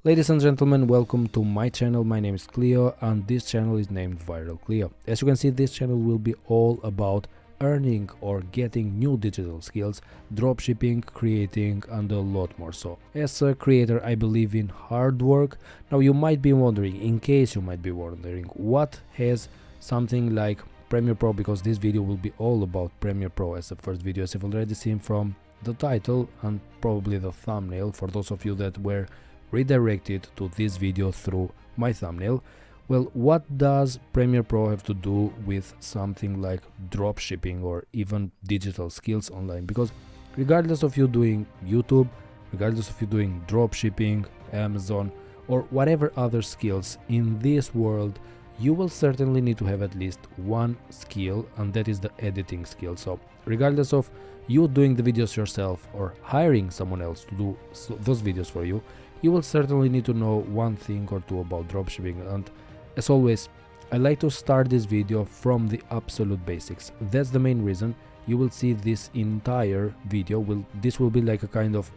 Ladies and gentlemen, welcome to my channel. My name is Cleo and this channel is named Viral Cleo. As you can see, this channel will be all about earning or getting new digital skills, dropshipping, creating, and a lot more. So as a creator, I believe in hard work. Now you might be wondering, in case you might be wondering, what has something like Premiere Pro, because this video will be all about Premiere Pro as the first video, as you've already seen from the title and probably the thumbnail for those of you that were redirected to this video through my thumbnail. Well, what does Premiere Pro have to do with something like dropshipping or even digital skills online? Because regardless of you doing YouTube, regardless of you doing dropshipping, Amazon, or whatever other skills in this world, you will certainly need to have at least one skill, and that is the editing skill. So regardless of you doing the videos yourself or hiring someone else to do those videos for you, you will certainly need to know one thing or two about dropshipping. And as always, I like to start this video from the absolute basics. That's the main reason you will see this entire video. This will be like a kind of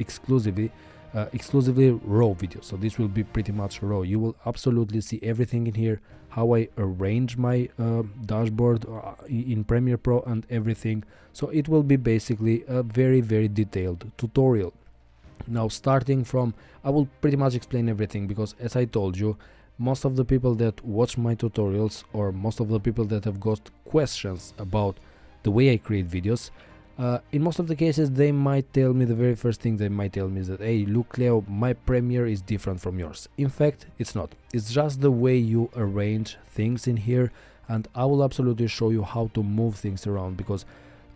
exclusively raw video. So this will be pretty much raw. You will absolutely see everything in here, how I arrange my dashboard in Premiere Pro and everything. So it will be basically a very detailed tutorial. Now starting from, I will pretty much explain everything, because as I told you, most of the people that watch my tutorials, or most of the people that have got questions about the way I create videos, in most of the cases they might tell me, the very first thing they might tell me is that, hey, look Cleo, my Premiere is different from yours. In fact, it's not. It's just the way you arrange things in here, and I will absolutely show you how to move things around, because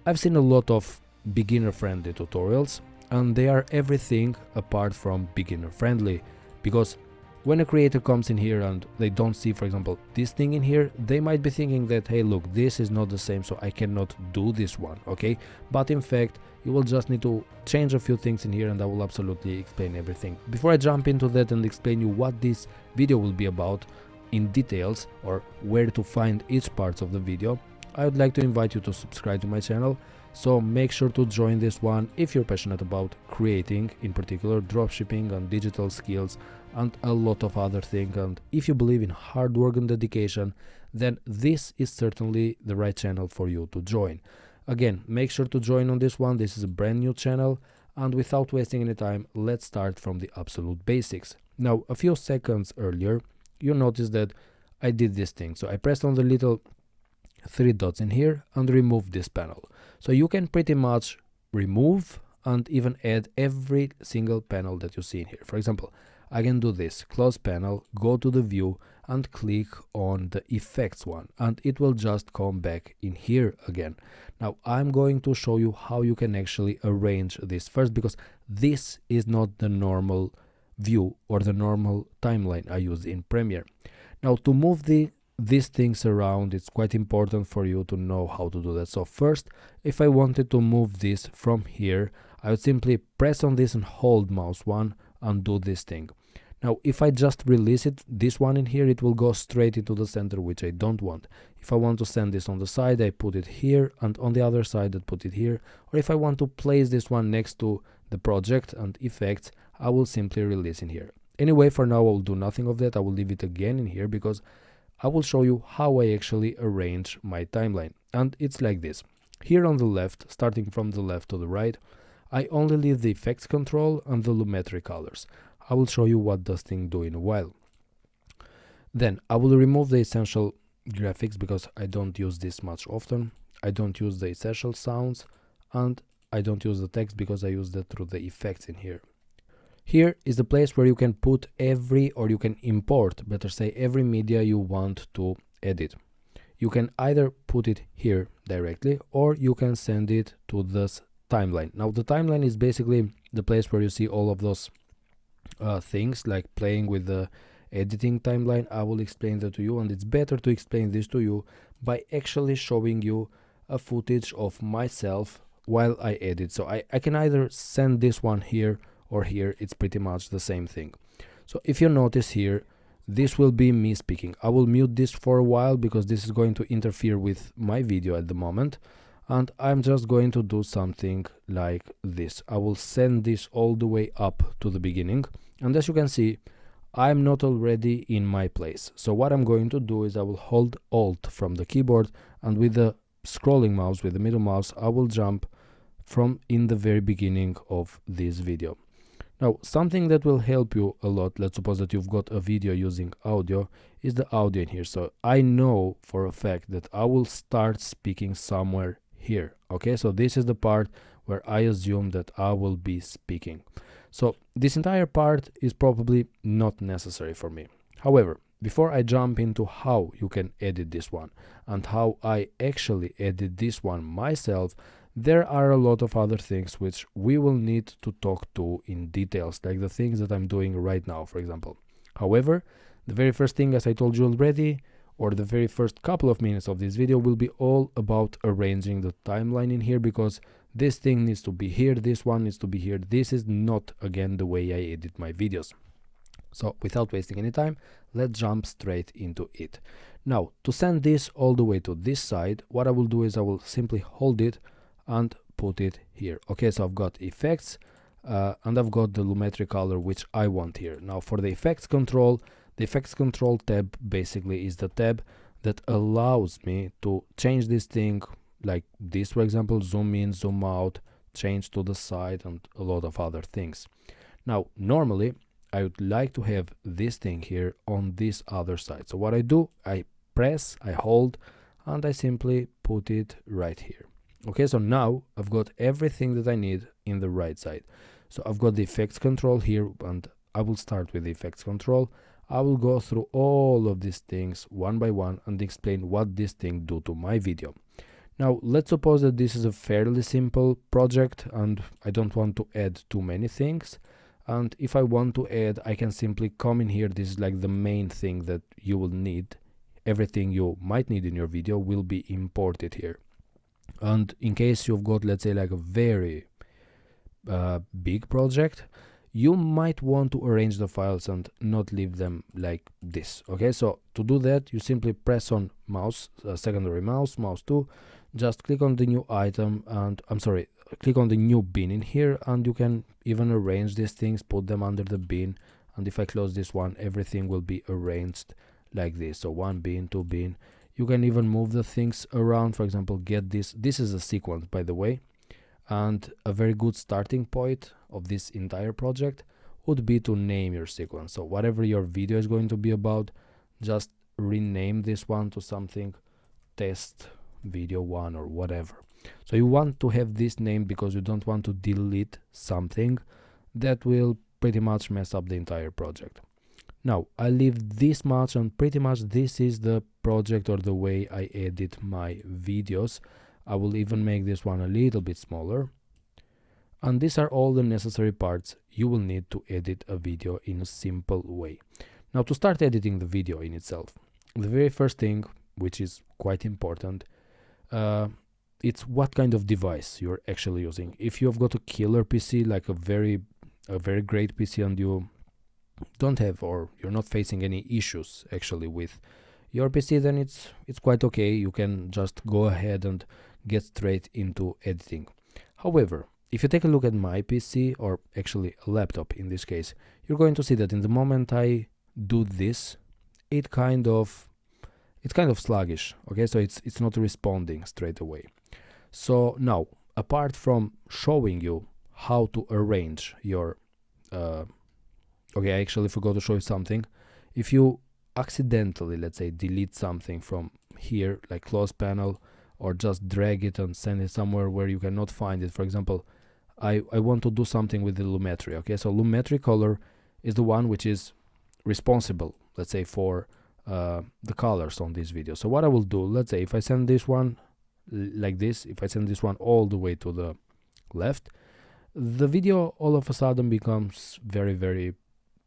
I've seen a lot of beginner friendly tutorials and they are everything apart from beginner friendly. Because when a creator comes in here and they don't see, for example, this thing in here, they might be thinking that, hey, look, this is not the same, so I cannot do this one, okay? But in fact, you will just need to change a few things in here, and I will absolutely explain everything. Before I jump into that and explain you what this video will be about in details, or where to find each part of the video, I would like to invite you to subscribe to my channel. So make sure to join this one if you're passionate about creating, in particular dropshipping and digital skills and a lot of other things. And if you believe in hard work and dedication, then this is certainly the right channel for you to join. Again, make sure to join on this one. This is a brand new channel, and without wasting any time, let's start from the absolute basics. Now, a few seconds earlier, you notice that I did this thing. So I pressed on the little three dots in here and removed this panel. So you can pretty much remove and even add every single panel that you see in here. For example, I can do this, close panel, go to the view and click on the effects one, and it will just come back in here again. Now I'm going to show you how you can actually arrange this first, because this is not the normal view or the normal timeline I use in Premiere. Now to move these things around, it's quite important for you to know how to do that. So first, if I wanted to move this from here, I would simply press on this and hold mouse one and do this thing. Now if I just release it, this one in here, it will go straight into the center, which I don't want. If I want to send this on the side, I put it here, and on the other side I put it here. Or if I want to place this one next to the project and effects, I will simply release in here. Anyway, for now I will do nothing of that. I will leave it again in here, because I will show you how I actually arrange my timeline. And it's like this. Here on the left, starting from the left to the right, I only leave the effects control and the lumetri colors. I will show you what this thing do in a while. Then I will remove the essential graphics, because I don't use this much often. I don't use the essential sounds, and I don't use the text because I use that through the effects in here. Here is the place where you can put or you can import, better say, every media you want to edit. You can either put it here directly, or you can send it to this timeline. Now the timeline is basically the place where you see all of those things, like playing with the editing timeline. I will explain that to you, and it's better to explain this to you by actually showing you a footage of myself while I edit. So I can either send this one here or here, it's pretty much the same thing. So if you notice here, this will be me speaking. I will mute this for a while because this is going to interfere with my video at the moment, and I'm just going to do something like this. I will send this all the way up to the beginning, And as you can see, I'm not already in my place. So what I'm going to do is I will hold Alt from the keyboard, and with the scrolling mouse, with the middle mouse, I will jump from in the very beginning of this video. Now, something that will help you a lot, let's suppose that you've got a video using audio, is the audio in here. So I know for a fact that I will start speaking somewhere here. Okay, so this is the part where I assume that I will be speaking. So this entire part is probably not necessary for me. However, before I jump into how you can edit this one and how I actually edit this one myself, there are a lot of other things which we will need to talk to in details, like the things that I'm doing right now, for example. However, the very first thing, as I told you already, or the very first couple of minutes of this video, will be all about arranging the timeline in here, because this thing needs to be here, this one needs to be here. This is not, again, the way I edit my videos. So without wasting any time, let's jump straight into it. Now, to send this all the way to this side, what I will do is I will simply hold it and put it here. Okay, so I've got effects and I've got the lumetri color which I want here. Now for the effects control tab basically is the tab that allows me to change this thing like this, for example, zoom in, zoom out, change to the side, and a lot of other things. Now normally I would like to have this thing here on this other side. So what I do, I press, I hold, and I simply put it right here. Okay, so now I've got everything that I need in the right side. So I've got the effects control here, and I will start with the effects control. I will go through all of these things one by one and explain what this thing do to my video. Now let's suppose that this is a fairly simple project and I don't want to add too many things. And if I want to add, I can simply come in here. This is like the main thing that you will need. Everything you might need in your video will be imported here. And in case you've got, let's say, like a very big project, you might want to arrange the files and not leave them like this. Okay, so to do that, you simply press on mouse, secondary mouse 2, just click on the new item, and click on the new bin in here, and you can even arrange these things, put them under the bin. And if I close this one, everything will be arranged like this. So 1 bin, 2 bin. You can even move the things around. For example, get this is a sequence, by the way, and a very good starting point of this entire project would be to name your sequence. So whatever your video is going to be about, just rename this one to something test video 1 or whatever. So you want to have this name because you don't want to delete something that will pretty much mess up the entire project. Now I leave this much, and pretty much this is the project or the way I edit my videos. I will even make this one a little bit smaller. And these are all the necessary parts you will need to edit a video in a simple way. Now to start editing the video in itself, the very first thing, which is quite important, it's what kind of device you're actually using. If you've got a killer PC, like a very great PC, and you don't have, or you're not facing any issues actually with your PC, then it's quite okay. You can just go ahead and get straight into editing. However, if you take a look at my PC, or actually a laptop in this case, you're going to see that in the moment I do this, it's kind of sluggish. Okay, so it's not responding straight away. So now, apart from showing you how to arrange your okay, I actually forgot to show you something. If you accidentally, let's say, delete something from here, like close panel, or just drag it and send it somewhere where you cannot find it. For example, I want to do something with the lumetri. Okay, so lumetri color is the one which is responsible, let's say, for the colors on this video. So what I will do, let's say if I send this one like this, if I send this one all the way to the left, the video all of a sudden becomes very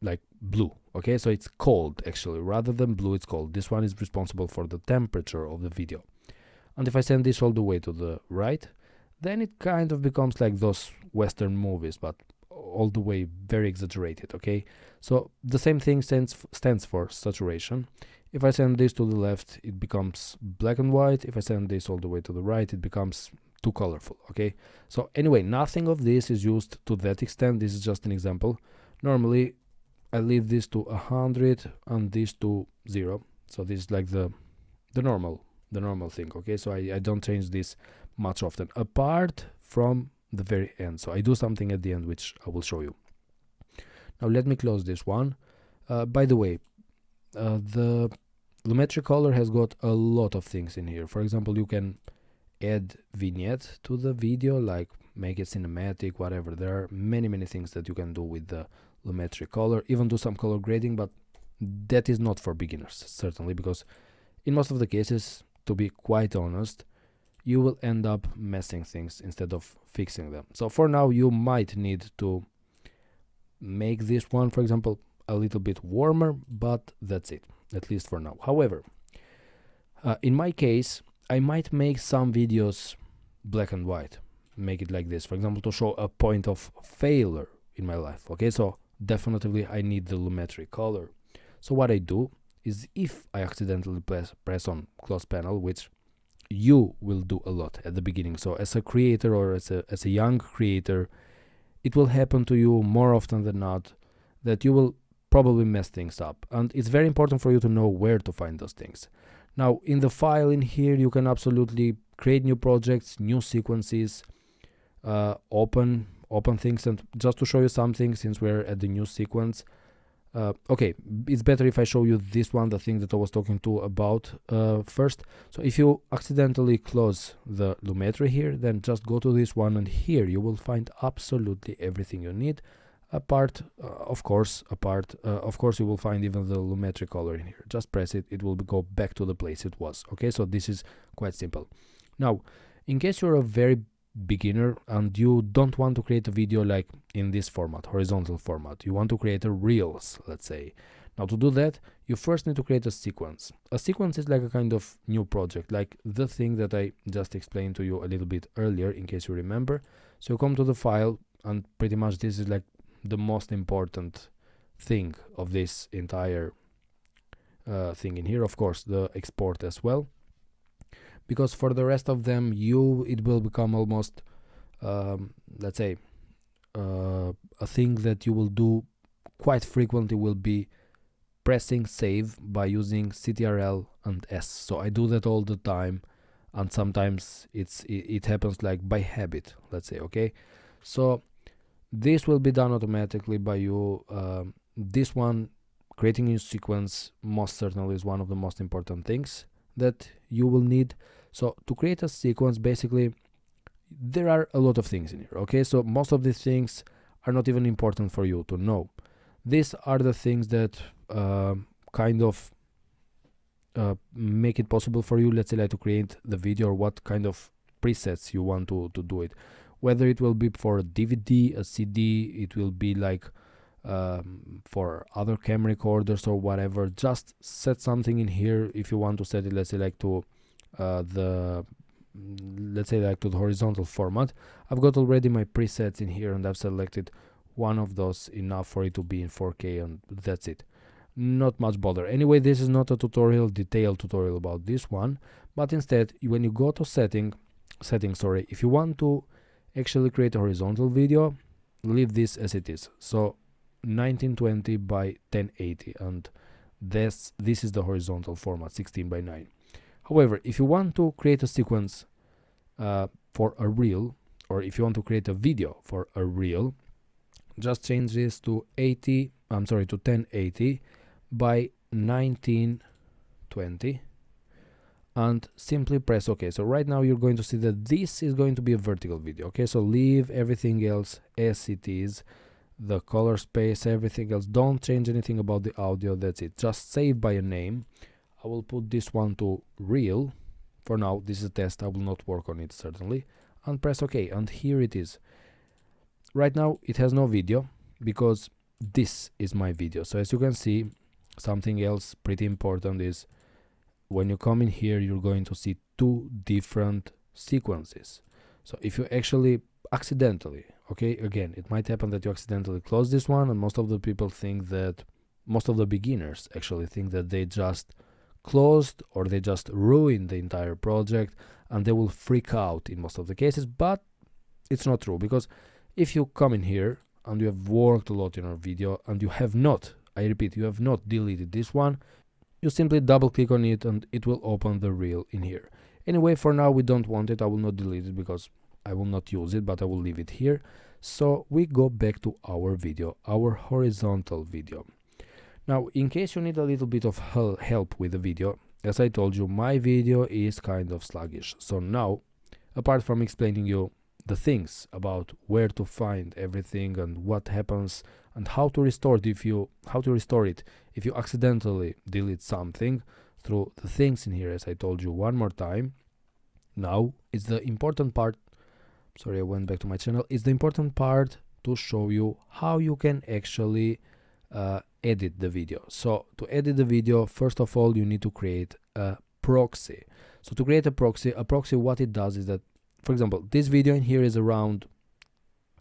like blue. Okay, so it's cold actually, rather than blue, it's cold. This one is responsible for the temperature of the video. And if I send this all the way to the right, then it kind of becomes like those Western movies, but all the way very exaggerated. Okay, so the same thing stands for saturation. If I send this to the left, it becomes black and white. If I send this all the way to the right, it becomes too colorful. Okay, so anyway, nothing of this is used to that extent. This is just an example. Normally I leave this to 100 and this to 0. So this is like the normal thing. Okay, so I don't change this much often, apart from the very end. So I do something at the end which I will show you. Now let me close this one. By the way, the Lumetri color has got a lot of things in here. For example, you can add vignette to the video, like make it cinematic, whatever. There are many things that you can do with the Lumetri color, even do some color grading, but that is not for beginners, certainly, because in most of the cases, to be quite honest, you will end up messing things instead of fixing them. So for now, you might need to make this one, for example, a little bit warmer, but that's it, at least for now. However, in my case, I might make some videos black and white, make it like this, for example, to show a point of failure in my life. Okay, so definitely I need the Lumetri color. So what I do is, if I accidentally press on close panel, which you will do a lot at the beginning, so as a creator or as a young creator, it will happen to you more often than not that you will probably mess things up, and it's very important for you to know where to find those things. Now in the file in here, you can absolutely create new projects, new sequences, open things. And just to show you something, since we're at the new sequence, okay, it's better if I show you this one, the thing that I was talking to about first. So if you accidentally close the Lumetri here, then just go to this one, and here you will find absolutely everything you need. Of course, you will find even the Lumetri color in here. Just press it, it will go back to the place it was. Okay, so this is quite simple. Now, in case you're a very beginner and you don't want to create a video like in this format, horizontal format, you want to create a reels, let's say. Now to do that, you first need to create a sequence. A sequence is like a kind of new project, like the thing that I just explained to you a little bit earlier, in case you remember. So you come to the file, and pretty much this is like the most important thing of this entire thing in here. Of course, the export as well, because for the rest of them, it will become almost, let's say, a thing that you will do quite frequently will be pressing save by using CTRL and S. So I do that all the time, and sometimes it happens like by habit, let's say. Okay, so this will be done automatically by you. This one, creating a sequence, most certainly is one of the most important things that you will need. So to create a sequence, basically there are a lot of things in here. Okay, so most of these things are not even important for you to know. These are the things that kind of make it possible for you, let's say, like to create the video, or what kind of presets you want to do it. Whether it will be for a DVD, a CD, it will be like for other camera recorders or whatever. Just set something in here. If you want to set it, let's say, like to the horizontal format, I've got already my presets in here, and I've selected one of those, enough for it to be in 4K, and that's it. Not much bother. Anyway, this is not a detailed tutorial about this one, but instead, when you go to settings, if you want to actually create a horizontal video, leave this as it is. So 1920 by 1080, and this is the horizontal format, 16 by 9. However, if you want to create a sequence for a reel, or if you want to create a video for a reel, just change this to 1080 by 1920 and simply press OK. So right now you're going to see that this is going to be a vertical video. Okay, so leave everything else as it is, the color space, everything else. Don't change anything about the audio. That's it. Just save by a name. I will put this one to reel for now. This is a test. I will not work on it certainly, and press OK, and here it is. Right now it has no video because this is my video. So as you can see, something else pretty important is when you come in here, you're going to see two different sequences. So if you actually accidentally, okay, again, it might happen that you accidentally close this one, and most of the beginners actually think that they just closed or they just ruined the entire project, and they will freak out in most of the cases. But it's not true, because if you come in here and you have worked a lot in our video and you have not I repeat, you have not deleted this one, you simply double click on it and it will open the reel in here. Anyway, for now we don't want it. I will not delete it because I will not use it, but I will leave it here. So we go back to our video, our horizontal video. Now, in case you need a little bit of help with the video, as I told you, my video is kind of sluggish. So now, apart from explaining you the things about where to find everything and what happens and how to restore it if you accidentally delete something through the things in here, as I told you one more time, now it's the important part. Sorry, I went back to my channel. It's the important part to show you how you can actually edit the video. So to edit the video, first of all, you need to create a proxy. So to create a proxy, what it does is that, for example, this video in here is around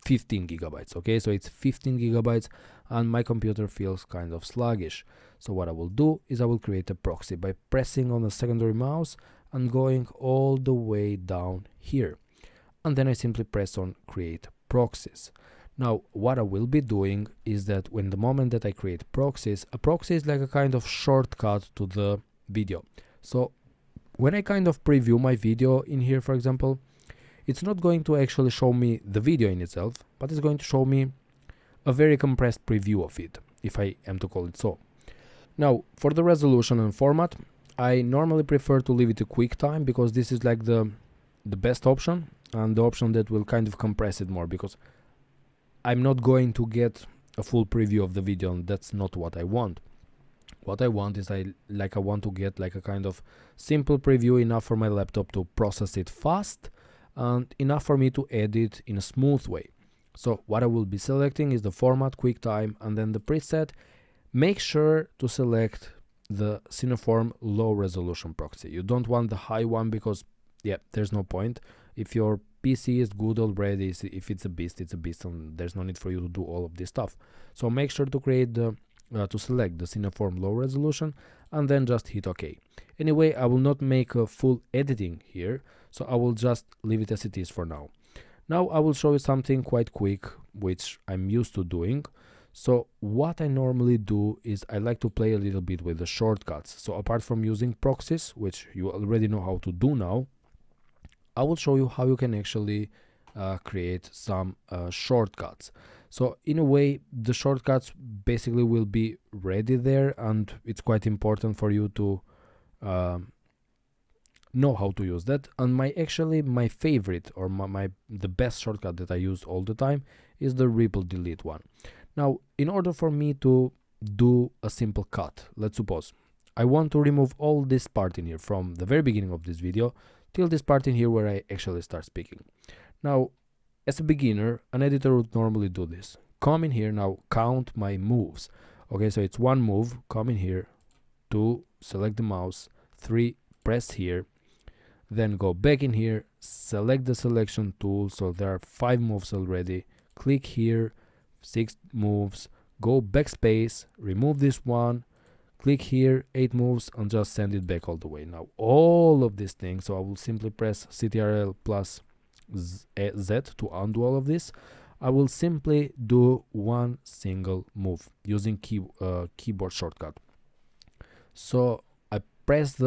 15 gigabytes. Okay, so it's 15 gigabytes and my computer feels kind of sluggish. So what I will do is I will create a proxy by pressing on the secondary mouse and going all the way down here. And then I simply press on create proxies. Now, what I will be doing is that when the moment that I create proxies, a proxy is like a kind of shortcut to the video. So when I kind of preview my video in here, for example, it's not going to actually show me the video in itself, but it's going to show me a very compressed preview of it, if I am to call it so. Now, for the resolution and format, I normally prefer to leave it to QuickTime because this is like the best option and the option that will kind of compress it more, because I'm not going to get a full preview of the video and that's not what I want. What I want is I want to get like a kind of simple preview, enough for my laptop to process it fast and enough for me to edit in a smooth way. So what I will be selecting is the format, QuickTime, and then the preset. Make sure to select the Cineform low resolution proxy. You don't want the high one because, yeah, there's no point. If your PC is good already, if it's a beast, and there's no need for you to do all of this stuff. So make sure to create to select the Cineform low resolution and then just hit OK. Anyway, I will not make a full editing here, so I will just leave it as it is for now. Now I will show you something quite quick, which I'm used to doing. So what I normally do is I like to play a little bit with the shortcuts. So apart from using proxies, which you already know how to do now, I will show you how you can actually create some shortcuts. So in a way, the shortcuts basically will be ready there, and it's quite important for you to know how to use that. And my favorite, or the best shortcut that I use all the time is the ripple delete one. Now, in order for me to do a simple cut, let's suppose I want to remove all this part in here from the very beginning of this video till this part in here where I actually start speaking. Now, as a beginner, an editor would normally do this. Come in here, now count my moves. Okay, so it's 1 move, come in here, 2, select the mouse, 3, press here, then go back in here, select the selection tool, so there are 5 moves already, click here, 6 moves, go backspace, remove this one, click here, 8 moves, and just send it back all the way. Now all of these things, so I will simply press Ctrl plus Z to undo all of this. I will simply do one single move using keyboard shortcut. So I press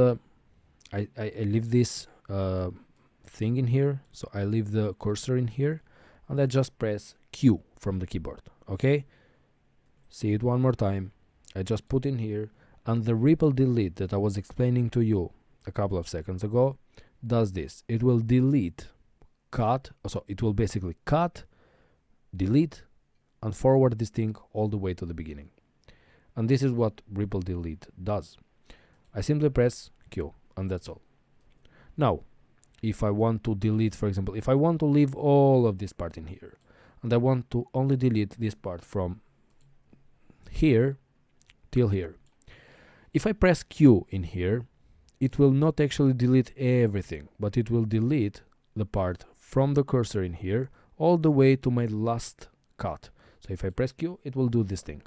I leave this thing in here, so I leave the cursor in here and I just press Q from the keyboard. Okay, see it one more time. I just put in here, and the ripple delete that I was explaining to you a couple of seconds ago does this. It will delete, cut, so it will basically cut, delete, and forward this thing all the way to the beginning. And this is what ripple delete does. I simply press Q and that's all. Now, if I want to delete, for example, if I want to leave all of this part in here and I want to only delete this part from here till here, if I press Q in here, it will not actually delete everything, but it will delete the part from the cursor in here all the way to my last cut. So if I press Q, it will do this thing.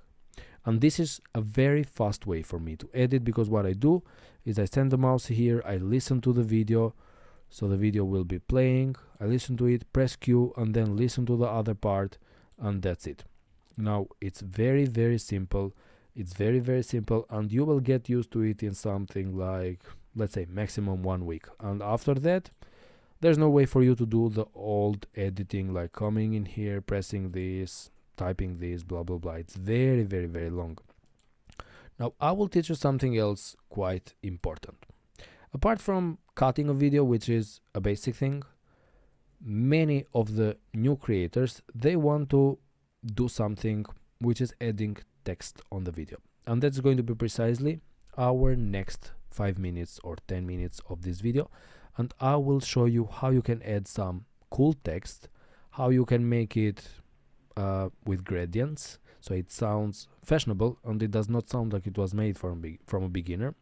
And this is a very fast way for me to edit, because what I do is I send the mouse here, I listen to the video, so the video will be playing, I listen to it, press Q, and then listen to the other part, and that's it. Now it's very, very simple. It's very, very simple, and you will get used to it in something like, let's say, maximum 1 week. And after that, there's no way for you to do the old editing, like coming in here, pressing this, typing this, blah blah blah. It's very, very, very long. Now I will teach you something else quite important. Apart from cutting a video, which is a basic thing, many of the new creators, they want to do something which is adding text on the video, and that's going to be precisely our next 5 minutes or 10 minutes of this video. And I will show you how you can add some cool text, how you can make it with gradients, so it sounds fashionable and it does not sound like it was made from a beginner.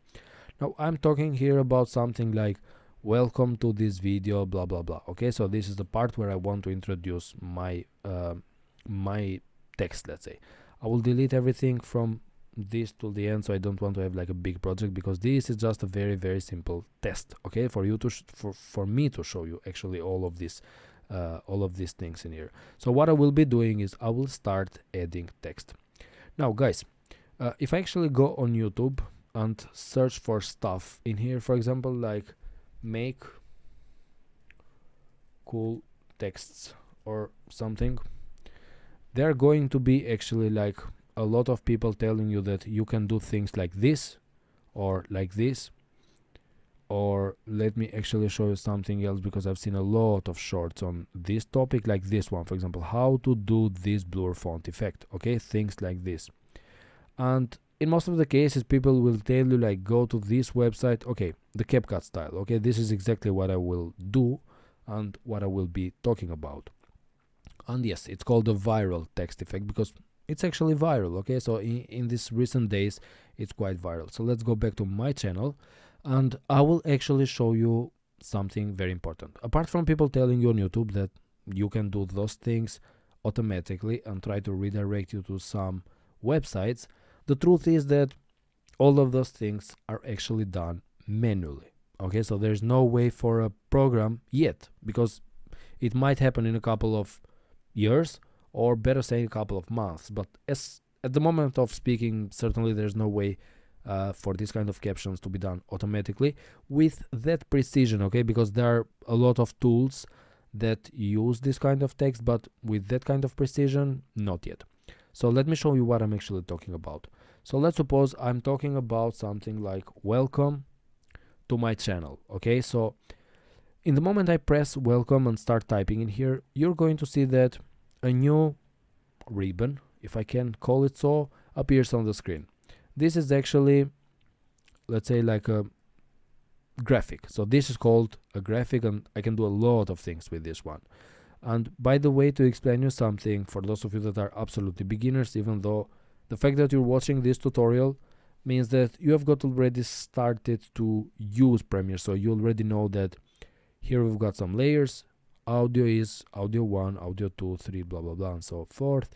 Now I'm talking here about something like welcome to this video, blah blah blah. Okay, so this is the part where I want to introduce my my text. Let's say I will delete everything from this to the end, so I don't want to have like a big project, because this is just a very, very simple test, okay, for you to for me to show you actually all of these things in here. So what I will be doing is I will start adding text. Now guys, if I actually go on YouTube and search for stuff in here, for example, like make cool texts or something, they're going to be actually like a lot of people telling you that you can do things like this or like this. Or let me actually show you something else, because I've seen a lot of shorts on this topic, like this one, for example, how to do this blur font effect, okay, things like this. And in most of the cases, people will tell you like go to this website, okay, the CapCut style, okay, this is exactly what I will do and what I will be talking about. And yes, it's called the viral text effect because it's actually viral, okay, so in these recent days it's quite viral. So let's go back to my channel and I will actually show you something very important. Apart from people telling you on YouTube that you can do those things automatically and try to redirect you to some websites, the truth is that all of those things are actually done manually, okay, so there's no way for a program yet, because it might happen in a couple of years, or better say a couple of months, but at the moment of speaking, certainly there's no way for this kind of captions to be done automatically with that precision, okay, because there are a lot of tools that use this kind of text, but with that kind of precision, not yet. So let me show you what I'm actually talking about. So let's suppose I'm talking about something like welcome to my channel, okay, so in the moment I press welcome and start typing in here, you're going to see that a new ribbon, if I can call it so, appears on the screen. This is actually, let's say, like a graphic. So this is called a graphic, and I can do a lot of things with this one. And by the way, to explain you something, for those of you that are absolutely beginners, even though the fact that you're watching this tutorial means that you have got already started to use Premiere, so you already know that here we've got some layers. Audio is audio 1, audio 2, 3, blah blah blah and so forth,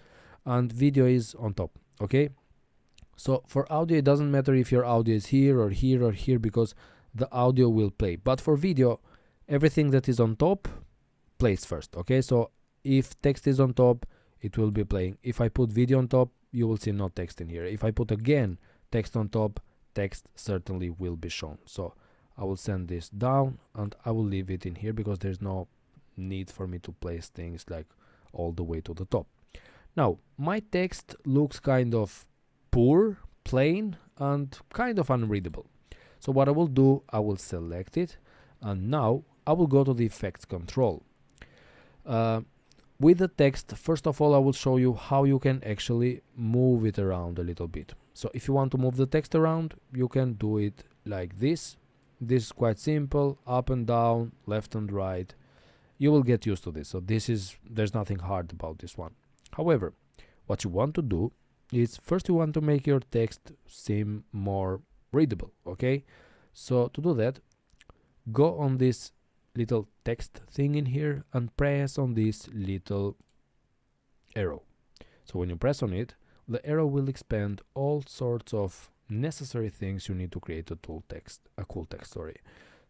and video is on top, okay. So for audio, it doesn't matter if your audio is here or here or here, because the audio will play. But for video, everything that is on top plays first, okay. So if text is on top, it will be playing. If I put video on top, you will see no text in here. If I put again text on top, text certainly will be shown. So I will send this down and I will leave it in here, because there's no need for me to place things like all the way to the top. Now my text looks kind of poor, plain, and kind of unreadable. So what I will do, I will select it, and now I will go to the effects control. With the text, first of all, I will show you how you can actually move it around a little bit. So if you want to move the text around, you can do it like this. This is quite simple, up and down, left and right. You will get used to this. So there's nothing hard about this one. However, what you want to do is first you want to make your text seem more readable, okay. So to do that, go on this little text thing in here and press on this little arrow. So when you press on it, the arrow will expand all sorts of necessary things you need to create a cool text.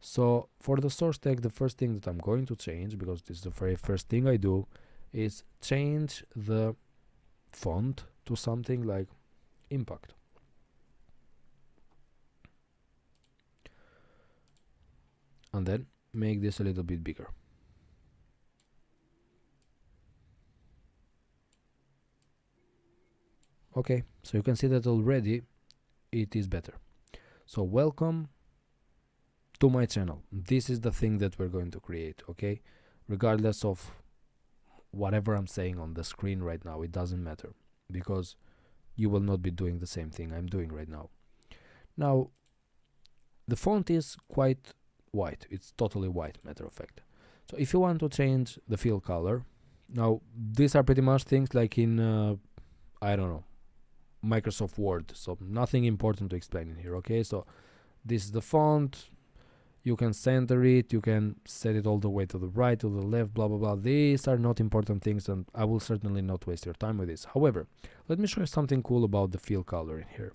So for the source text, the first thing that I'm going to change, because this is the very first thing I do, is change the font to something like impact. and then make this a little bit bigger. Okay, so you can see that already it is better. So welcome to my channel. This is the thing that we're going to create, okay? Regardless of whatever I'm saying on the screen right now, it doesn't matter, because you will not be doing the same thing I'm doing right now. Now, the font is quite white. It's totally white, matter of fact. So if you want to change the fill color, now these are pretty much things like in, I don't know, Microsoft Word. So nothing important to explain in here, okay? So this is the font. You can center it, you can set it all the way to the right, to the left, blah blah blah. These are not important things, and I will certainly not waste your time with this. However, let me show you something cool about the fill color in here.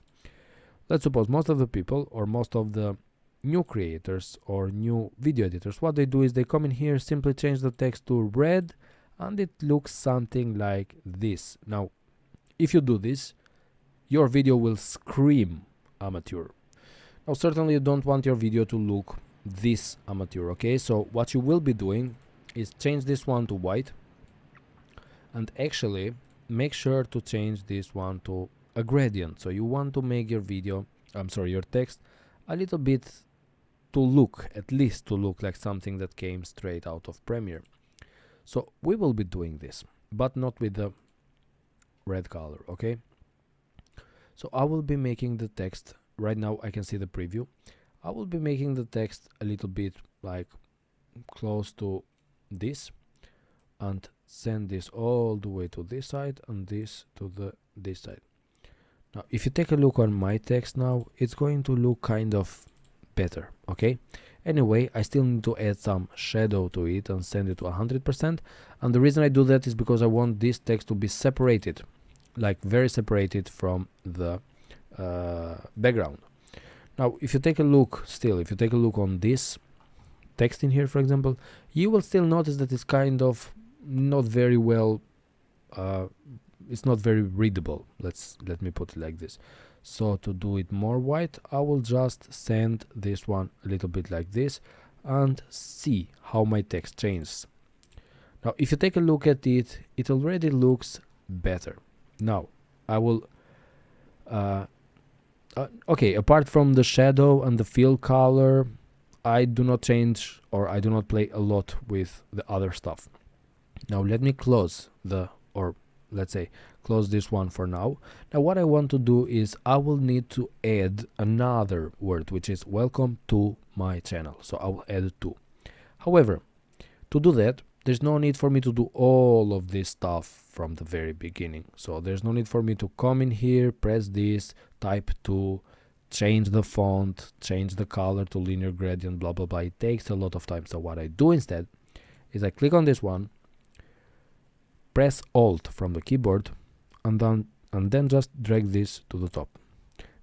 Let's suppose most of the people, or most of the new creators or new video editors, what they do is they come in here, simply change the text to red, and it looks something like this. Now, if you do this, your video will scream amateur. Now, certainly you don't want your video to look this amateur, okay? So what you will be doing is change this one to white, and actually make sure to change this one to a gradient. So you want to make your video, your text a little bit to look, at least to look like something that came straight out of Premiere. So we will be doing this, but not with the red color, okay? So I will be making the text, right now I can see the preview. I will be making the text a little bit like close to this, and send this all the way to this side and this to this side. Now if you take a look on my text now, it's going to look kind of better, okay? Anyway, I still need to add some shadow to it and send it to 100%, and the reason I do that is because I want this text to be separated, like very separated from the background. Now, if you take a look on this text in here, for example, you will still notice that it's kind of not very well, it's not very readable. Let me put it like this. So to do it more white, I will just send this one a little bit like this and see how my text changes. Now, if you take a look at it, it already looks better. Now, I will okay, apart from the shadow and the fill color, I do not change, or I do not play a lot with the other stuff. Now let me close close this one for now. Now what I want to do is I will need to add another word, which is welcome to my channel. So I will add 2. However, to do that, there's no need for me to do all of this stuff from the very beginning. So there's no need for me to come in here, press this, type 2, change the font, change the color to linear gradient, blah blah blah. It takes a lot of time. So what I do instead is I click on this one, press Alt from the keyboard, and then just drag this to the top.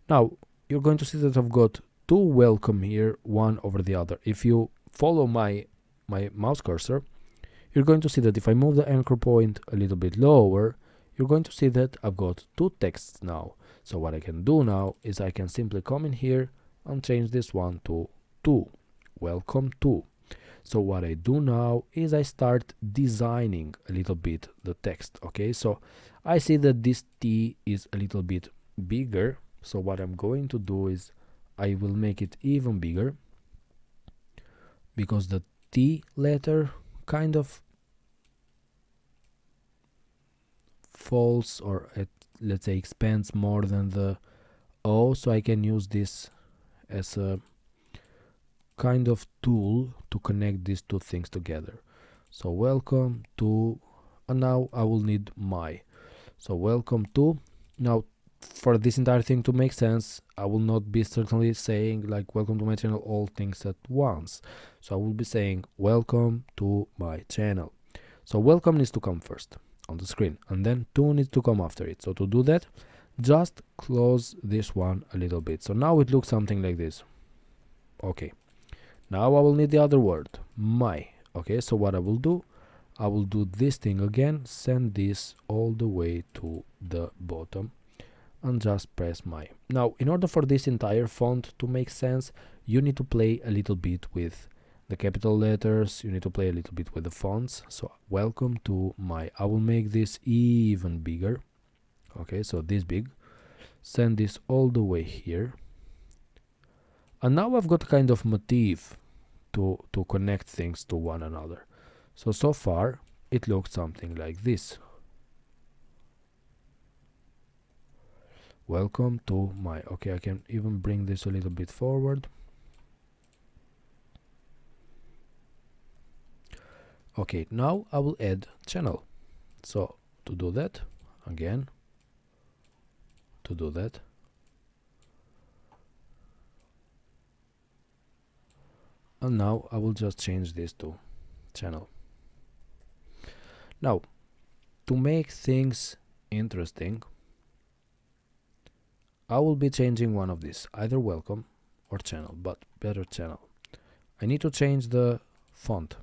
Now you're going to see that I've got 2 welcome here, one over the other. If you follow my mouse cursor, you're going to see that if I move the anchor point a little bit lower, you're going to see that I've got 2 texts now. So what I can do now is I can simply come in here and change this one to 2, welcome to. So what I do now is I start designing a little bit the text, okay? So I see that this T is a little bit bigger. So what I'm going to do is I will make it even bigger, because the T letter kind of falls, or let's say expands more than the O, so I can use this as a kind of tool to connect these 2 things together. So welcome to, and now I will need my. So welcome to. Now for this entire thing to make sense, I will not be certainly saying like welcome to my channel all things at once. So I will be saying welcome to my channel. So welcome needs to come first on the screen, and then to needs to come after it. So to do that, just close this one a little bit. So now it looks something like this. Okay, now I will need the other word, my. Okay, so what I will do this thing again, send this all the way to the bottom, and just press my. Now in order for this entire font to make sense, you need to play a little bit with the capital letters, you need to play a little bit with the fonts. So welcome to I will make this even bigger. Okay, so this big. Send this all the way here. And now I've got kind of motif to connect things to one another. So far it looks something like this. Welcome to okay, I can even bring this a little bit forward. Okay, now I will add channel. So to do that, again, to do that, and now I will just change this to channel. Now, to make things interesting, I will be changing one of these, either welcome or channel, but better channel. I need to change the font,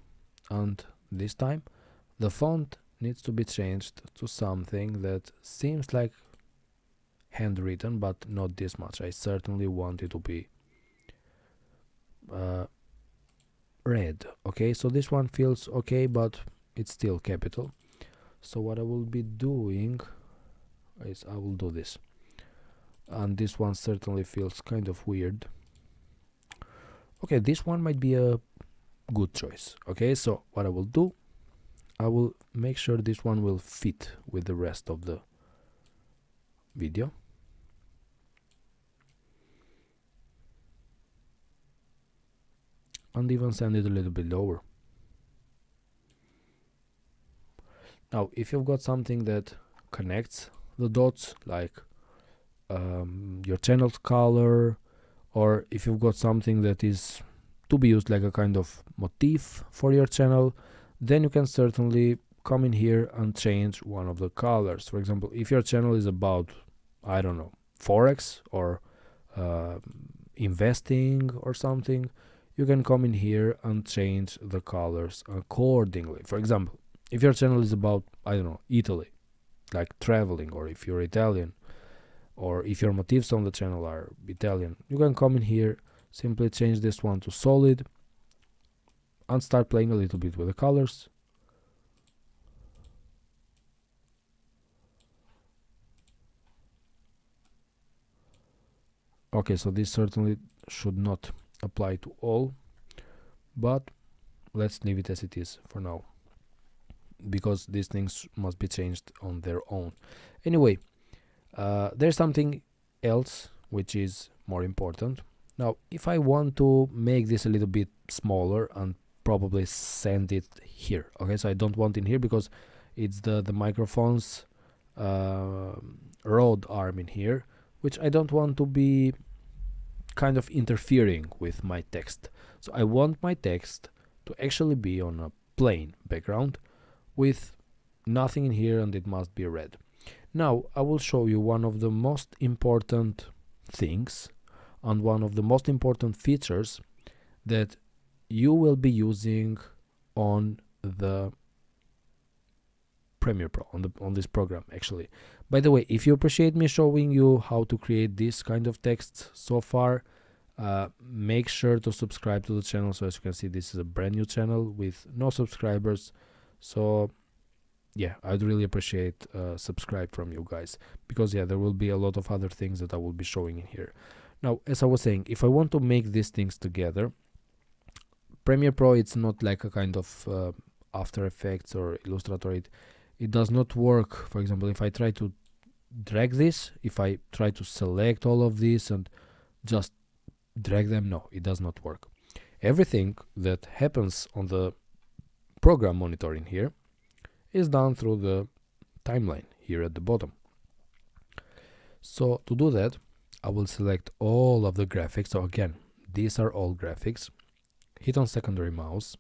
and this time the font needs to be changed to something that seems like handwritten, but not this much. I certainly want it to be red. Okay, so this one feels okay, but it's still capital. So what I will be doing is I will do this, and this one certainly feels kind of weird. Okay, this one might be a good choice. Okay, so what I will do, I will make sure this one will fit with the rest of the video. And even send it a little bit lower. Now, if you've got something that connects the dots, like your channel's color, or if you've got something that is to be used like a kind of motif for your channel, then you can certainly come in here and change one of the colors. For example, if your channel is about, I don't know, Forex or investing or something, you can come in here and change the colors accordingly. For example, if your channel is about, I don't know, Italy, like traveling, or if you're Italian, or if your motifs on the channel are Italian, you can come in here, simply change this one to solid, and start playing a little bit with the colors. Okay, so this certainly should not apply to all, but let's leave it as it is for now, because these things must be changed on their own. Anyway, there's something else which is more important. Now, if I want to make this a little bit smaller and probably send it here, okay, so I don't want in here because it's the microphone's rod arm in here, which I don't want to be kind of interfering with my text. So I want my text to actually be on a plain background with nothing in here, and it must be red. Now I will show you one of the most important things and one of the most important features that you will be using on the Premiere Pro, on this program actually. By the way, if you appreciate me showing you how to create this kind of text so far, make sure to subscribe to the channel. So as you can see, this is a brand new channel with no subscribers, so yeah, I'd really appreciate subscribe from you guys, because yeah, there will be a lot of other things that I will be showing in here. Now, as I was saying, if I want to make these things together, Premiere Pro, it's not like a kind of After Effects or Illustrator. It does not work. For example, if I try to drag this, if I try to select all of this and just drag them, no, it does not work. Everything that happens on the program monitor in here is done through the timeline here at the bottom. So to do that, I will select all of the graphics. So again, these are all graphics. Hit on secondary mouse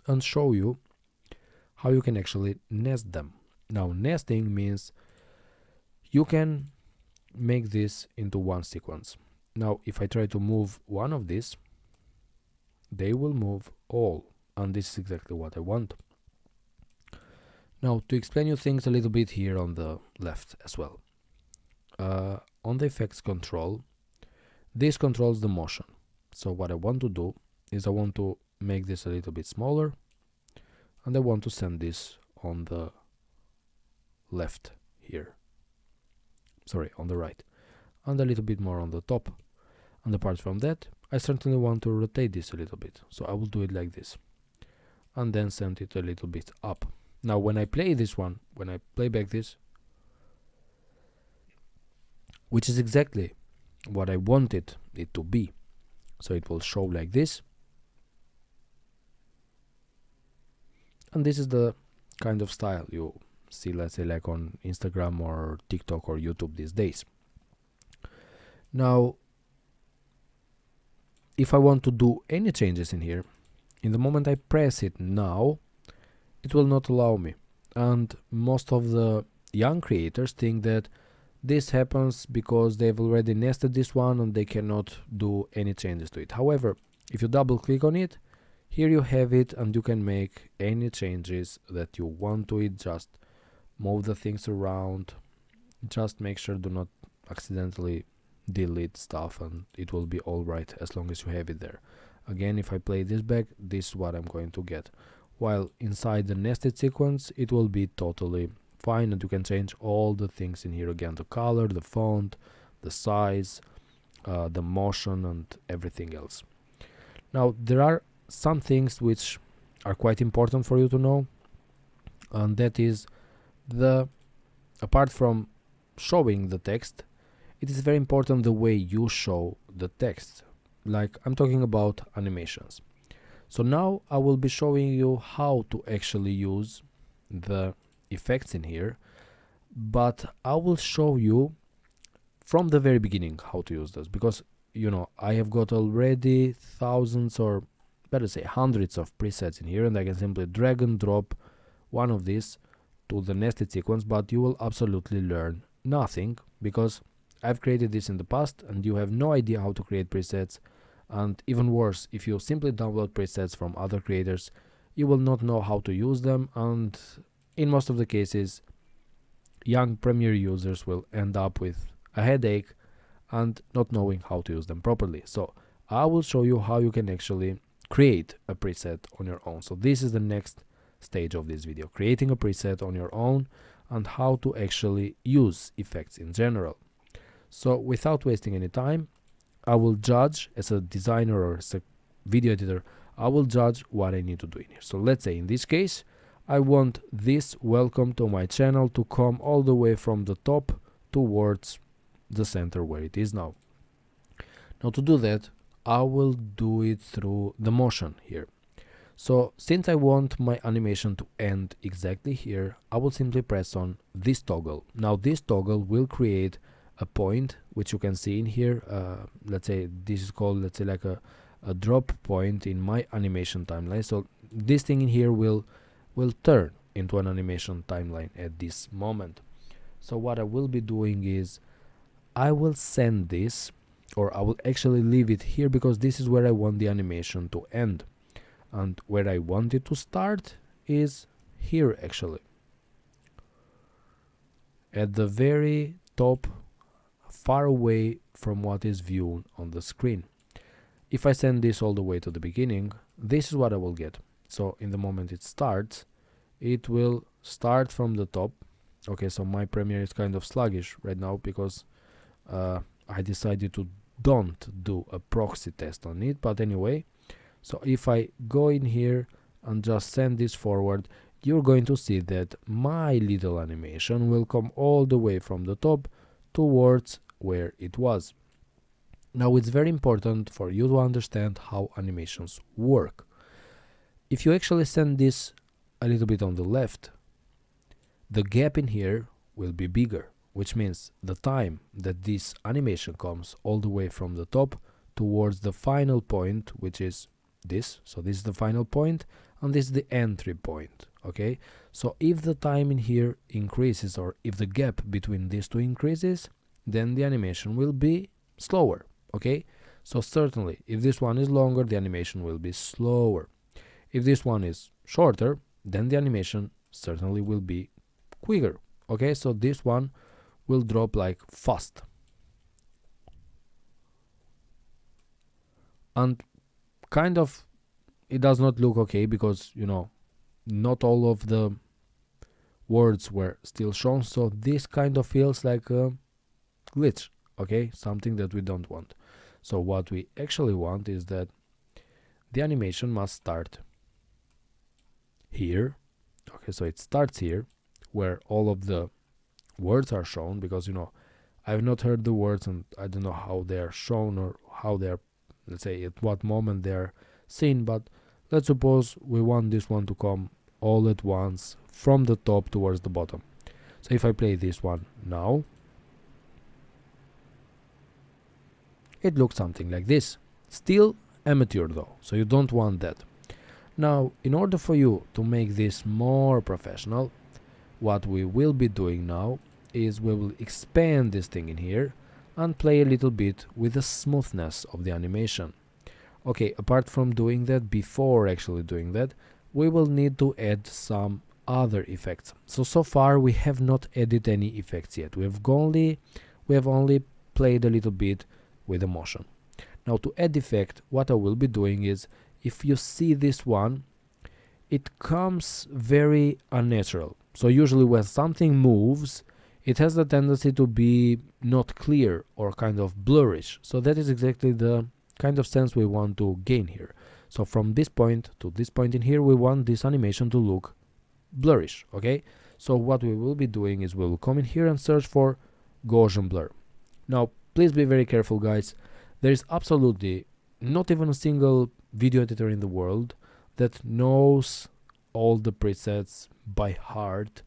and show you how you can actually nest them. Now, nesting means you can make this into one sequence. Now, if I try to move one of these, they will move all, and this is exactly what I want. Now, to explain you things a little bit here on the left as well. On the effects control, this controls the motion. So what I want to do is I want to make this a little bit smaller, and I want to send this on the left here, sorry, on the right, and a little bit more on the top. And apart from that, I certainly want to rotate this a little bit, so I will do it like this, and then send it a little bit up. Now when I play this one, when I play back this, which is exactly what I wanted it to be, so it will show like this, and this is the kind of style you see, let's say, like on Instagram or TikTok or YouTube these days. Now if I want to do any changes in here, in the moment I press it now, it will not allow me, and most of the young creators think that this happens because they've already nested this one and they cannot do any changes to it. However, if you double click on it, here you have it, and you can make any changes that you want to it. Just move the things around, just make sure do not accidentally delete stuff, and it will be alright as long as you have it there. Again, if I play this back, this is what I'm going to get, while inside the nested sequence it will be totally fine, and you can change all the things in here again, the color, the font, the size, the motion, and everything else. Now there are some things which are quite important for you to know, and that is apart from showing the text, it is very important the way you show the text. Like, I'm talking about animations. So now I will be showing you how to actually use the effects in here, but I will show you from the very beginning how to use this, because you know I have got already thousands, or better say hundreds of presets in here, and I can simply drag and drop one of these to the nested sequence, but you will absolutely learn nothing, because I've created this in the past and you have no idea how to create presets. And even worse, if you simply download presets from other creators, you will not know how to use them, and in most of the cases young Premiere users will end up with a headache and not knowing how to use them properly. So I will show you how you can actually create a preset on your own. So this is the next stage of this video, creating a preset on your own and how to actually use effects in general. So without wasting any time, I will judge, as a designer or as a video editor, I will judge what I need to do in here. So let's say in this case, I want this welcome to my channel to come all the way from the top towards the center where it is now. Now to do that, I will do it through the motion here. So since I want my animation to end exactly here, I will simply press on this toggle. Now this toggle will create a point, which you can see in here. Let's say this is called, let's say, like a drop point in my animation timeline. So this thing in here will turn into an animation timeline at this moment. So what I will be doing is I will send this, or I will actually leave it here, because this is where I want the animation to end, and where I want it to start is here, actually at the very top, far away from what is viewed on the screen. If I send this all the way to the beginning, this is what I will get. So in the moment it starts, it will start from the top. Okay, so my Premiere is kind of sluggish right now because I decided to don't do a proxy test on it, but anyway, so if I go in here and just send this forward, you're going to see that my little animation will come all the way from the top towards where it was. Now it's very important for you to understand how animations work. If you actually send this a little bit on the left, the gap in here will be bigger, which means the time that this animation comes all the way from the top towards the final point, which is this. So this is the final point and this is the entry point. Okay, so if the time in here increases, or if the gap between these two increases, then the animation will be slower. Okay, so certainly if this one is longer, the animation will be slower. If this one is shorter, then the animation certainly will be quicker. Okay, so this one will drop like fast. And kind of it does not look okay because, not all of the words were still shown, so this kind of feels like a glitch, okay, something that we don't want. So what we actually want is that the animation must start here. Okay, so it starts here where all of the words are shown, because I've not heard the words and I don't know how they're shown or how they're, let's say, at what moment they're seen. But let's suppose we want this one to come all at once from the top towards the bottom. So if I play this one now, it looks something like this. Still amateur though, so you don't want that. Now, in order for you to make this more professional, what we will be doing now is we will expand this thing in here and play a little bit with the smoothness of the animation. Okay, apart from doing that, before actually doing that, we will need to add some other effects. So far we have not added any effects yet. We have only played a little bit with the motion. Now, to add effect, what I will be doing is, if you see this one, it comes very unnatural. So usually when something moves, it has the tendency to be not clear or kind of blurrish. So that is exactly the kind of sense we want to gain here. So from this point to this point in here, we want this animation to look blurrish, okay? So what we will be doing is we will come in here and search for Gaussian blur. Now, please be very careful, guys. There is absolutely not even a single video editor in the world that knows all the presets by heart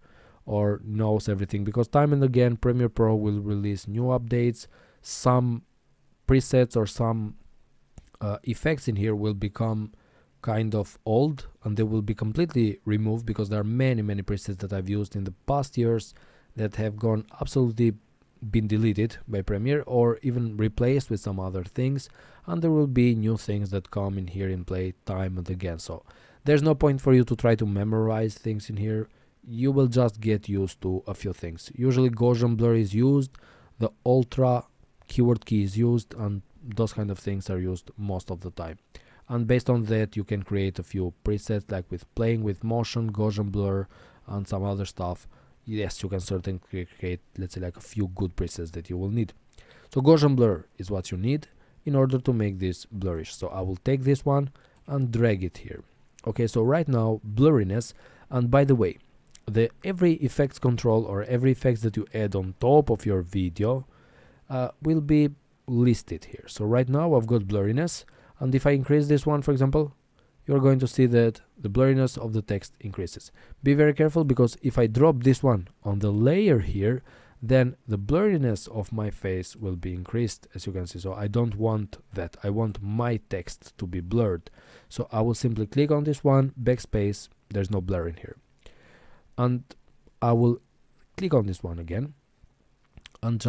or knows everything, because time and again Premiere Pro will release new updates. Some presets or some effects in here will become kind of old and they will be completely removed, because there are many presets that I've used in the past years that have gone absolutely been deleted by Premiere or even replaced with some other things, and there will be new things that come in here in play time and again. So there's no point for you to try to memorize things in here. You will just get used to a few things. Usually Gaussian blur is used, the ultra keyword key is used, and those kind of things are used most of the time. And based on that, you can create a few presets, like with playing with motion, Gaussian blur, and some other stuff. Yes, you can certainly create, let's say, like a few good presets that you will need. So Gaussian blur is what you need in order to make this blurrish. So I will take this one and drag it here. Okay, so right now blurriness, and by the way, every effects control or every effects that you add on top of your video will be listed here. So right now I've got blurriness, and if I increase this one, for example, you're going to see that the blurriness of the text increases. Be very careful, because if I drop this one on the layer here, then the blurriness of my face will be increased, as you can see. So I don't want that. I want my text to be blurred. So I will simply click on this one, backspace, there's no blur in here. And I will click on this one again, and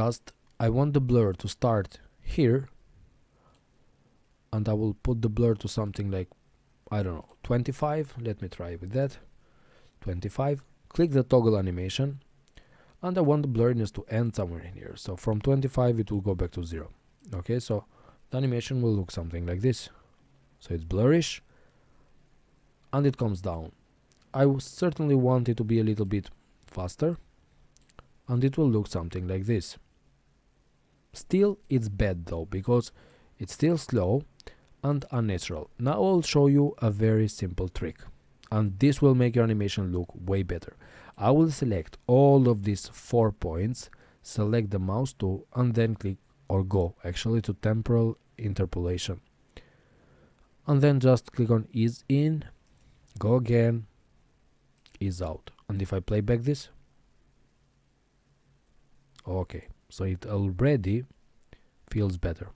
I want the blur to start here, and I will put the blur to something like, I don't know, 25. Let me try with that. 25. Click the toggle animation, and I want the blurriness to end somewhere in here. So from 25 it will go back to 0. Okay, so the animation will look something like this. So it's blurrish and it comes down. I certainly want it to be a little bit faster, and it will look something like this. Still, it's bad though, because it's still slow and unnatural. Now I'll show you a very simple trick, and this will make your animation look way better. I will select all of these 4 points, select the mouse tool, and then click, or go actually, to temporal interpolation, and then just click on ease in, go again, ease out. And if I play back this, okay, so it already feels better.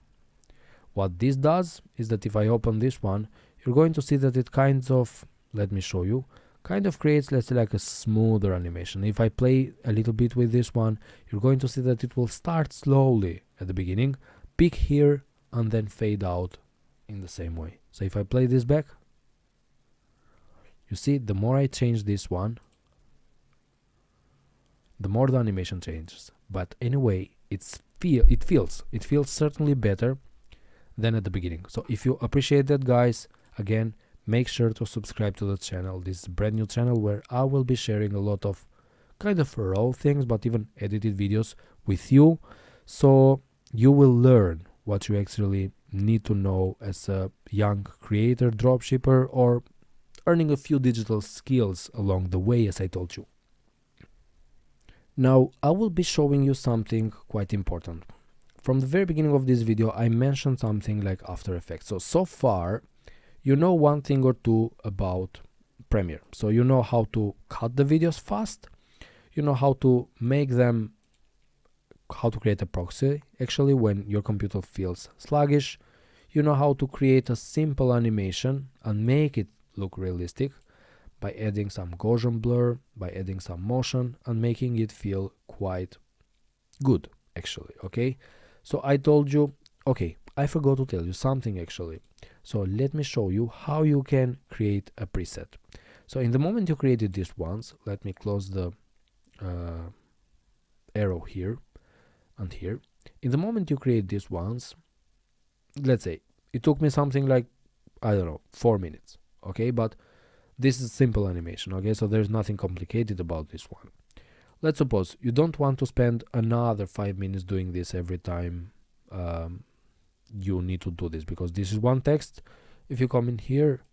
What this does is that if I open this one, you're going to see that it kind of, let me show you, kind of creates, let's say, like a smoother animation. If I play a little bit with this one, you're going to see that it will start slowly at the beginning, peak here, and then fade out in the same way. So if I play this back, you see, the more I change this one, the more the animation changes. But anyway, it feels certainly better than at the beginning. So if you appreciate that, guys, again, make sure to subscribe to the channel. This is a brand new channel where I will be sharing a lot of kind of raw things, but even edited videos with you, so you will learn what you actually need to know as a young creator, dropshipper, or earning a few digital skills along the way, as I told you. Now I will be showing you something quite important. From the very beginning of this video I mentioned something like After Effects. So far you know one thing or two about Premiere. So you know how to cut the videos fast, you know how to make them, how to create a proxy actually when your computer feels sluggish, you know how to create a simple animation and make it look realistic by adding some Gaussian blur, by adding some motion and making it feel quite good actually, okay? So I told you, okay, I forgot to tell you something actually. So let me show you how you can create a preset. So in the moment you created this once, let me close the arrow here and here. In the moment you create this once, let's say it took me something like, I don't know, 4 minutes, okay? But this is simple animation, okay? So there's nothing complicated about this one. Let's suppose you don't want to spend another 5 minutes doing this every time you need to do this, because this is one text. If you come in here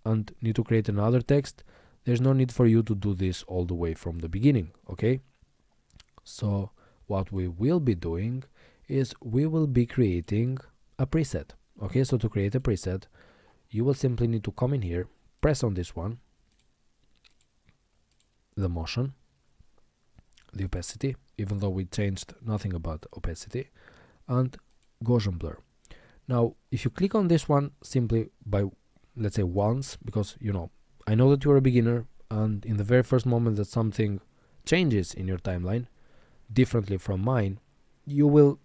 and need to create another text, there's no need for you to do this all the way from the beginning, okay? So what we will be doing is we will be creating a preset, okay? So to create a preset, you will simply need to come in here, press on this one, the motion, the opacity, even though we changed nothing about opacity, and Gaussian blur. Now if you click on this one simply by, let's say, once, because you know, I know that you're a beginner and in the very first moment that something changes in your timeline differently from mine, you will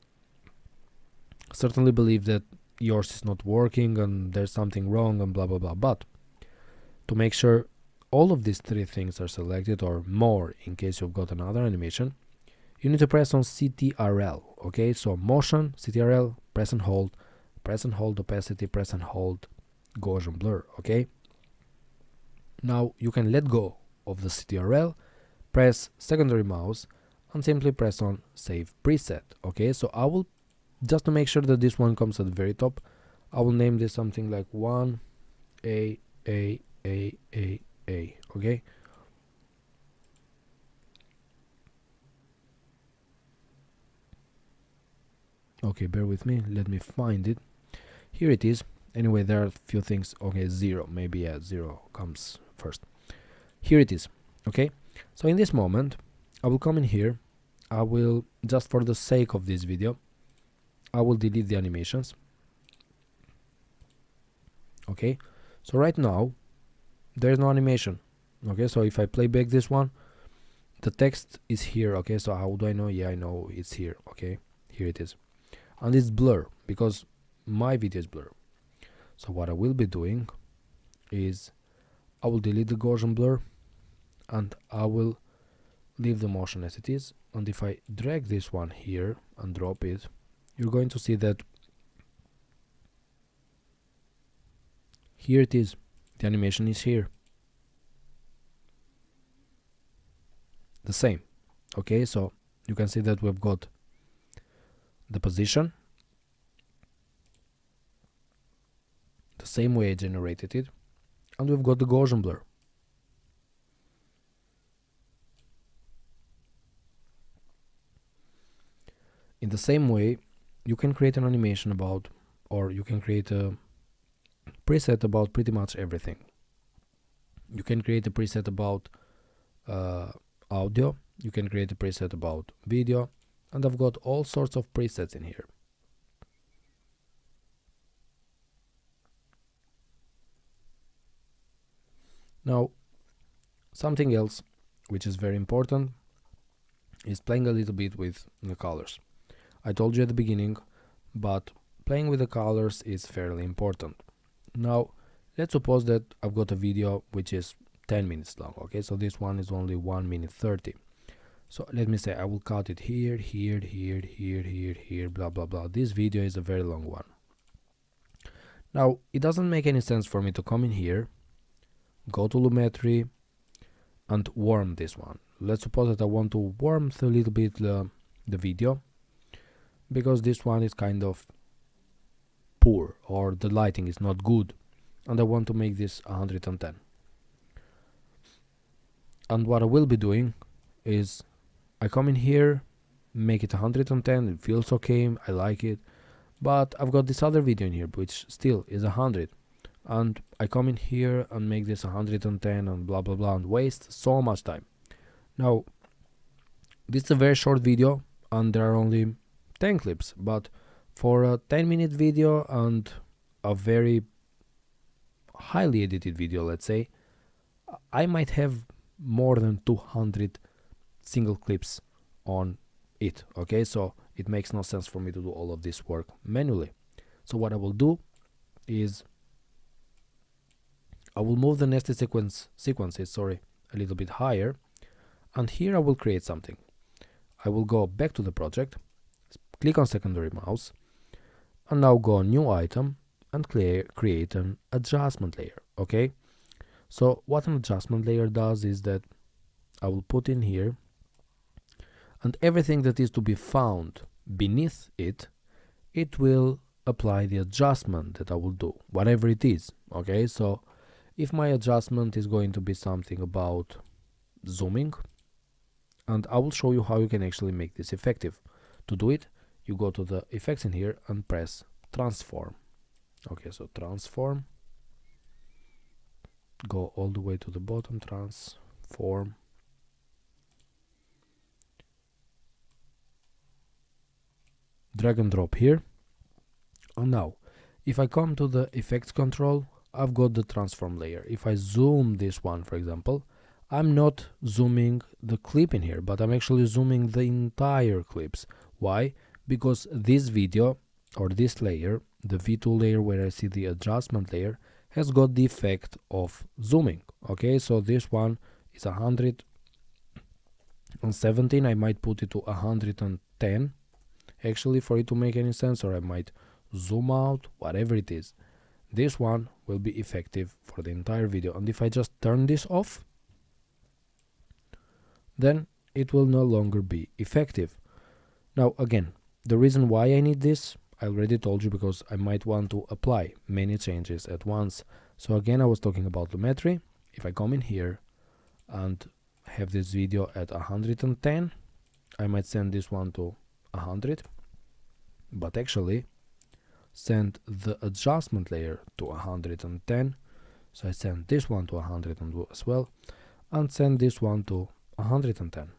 certainly believe that yours is not working and there's something wrong and blah blah blah. But to make sure all of these three things are selected, or more in case you've got another animation, you need to press on CTRL, okay? So motion, CTRL, press and hold, opacity, press and hold, Gaussian blur, okay? Now you can let go of the CTRL, press secondary mouse and simply press on save preset, okay? So I will, just to make sure that this one comes at the very top, I will name this something like 1A, okay? Okay, bear with me, let me find it. Here it is. Anyway, there are a few things. Okay, 0, maybe, yeah, 0 comes first. Here it is, okay? So in this moment, I will come in here, I will, just for the sake of this video, I will delete the animations, okay? So right now, there is no animation, okay? So if I play back this one, the text is here, okay? So how do I know? Yeah, I know it's here, okay? Here it is. And it's blur, because my video is blur. So what I will be doing is I will delete the Gaussian blur and I will leave the motion as it is. And if I drag this one here and drop it, you're going to see that here it is, the animation is here, the same, okay? So you can see that we've got the position the same way I generated it, and we've got the Gaussian blur. In the same way, you can create an animation about, or you can create a preset about pretty much everything. You can create a preset about audio, you can create a preset about video, and I've got all sorts of presets in here. Now, something else which is very important is playing a little bit with the colors. I told you at the beginning, but playing with the colors is fairly important. Now, let's suppose that I've got a video which is 10 minutes long, okay? So this one is only 1 minute 30. So let me say I will cut it here, here, here, here, here, here, blah, blah, blah. This video is a very long one. Now, it doesn't make any sense for me to come in here go to Lumetri and warm this one. Let's suppose that I want to warmth a little bit the video, because this one is kind of poor or the lighting is not good, and I want to make this 110. And what I will be doing is I come in here, make it 110, it feels okay, I like it, but I've got this other video in here which still is 100, and I come in here and make this 110 and blah blah blah and waste so much time. Now this is a very short video and there are only 10 clips, but for a 10-minute video and a very highly edited video, let's say, I might have more than 200 single clips on it. Okay, so it makes no sense for me to do all of this work manually. So what I will do is I will move the nested sequences a little bit higher, and here I will create something. I will go back to the project, click on secondary mouse, and now go on new item and create an adjustment layer. Okay, so what an adjustment layer does is that I will put in here, and everything that is to be found beneath it, it will apply the adjustment that I will do, whatever it is. Okay, so if my adjustment is going to be something about zooming, and I will show you how you can actually make this effective. To do it, you go to the effects in here and press transform. Okay, so transform, go all the way to the bottom, transform, drag and drop here. And now if I come to the effects control, I've got the transform layer. If I zoom this one, for example, I'm not zooming the clip in here, but I'm actually zooming the entire clips. Why? Because this video or this layer, the V2 layer where I see the adjustment layer, has got the effect of zooming. Okay, so this one is 117. I might put it to 110 actually for it to make any sense, or I might zoom out, whatever it is. This one will be effective for the entire video, and if I just turn this off, then it will no longer be effective. Now again, the reason why I need this, I already told you, because I might want to apply many changes at once. So again, I was talking about Lumetri. If I come in here and have this video at 110, I might send this one to 100, but actually send the adjustment layer to 110. So I send this one to 100 as well, and send this one to 110.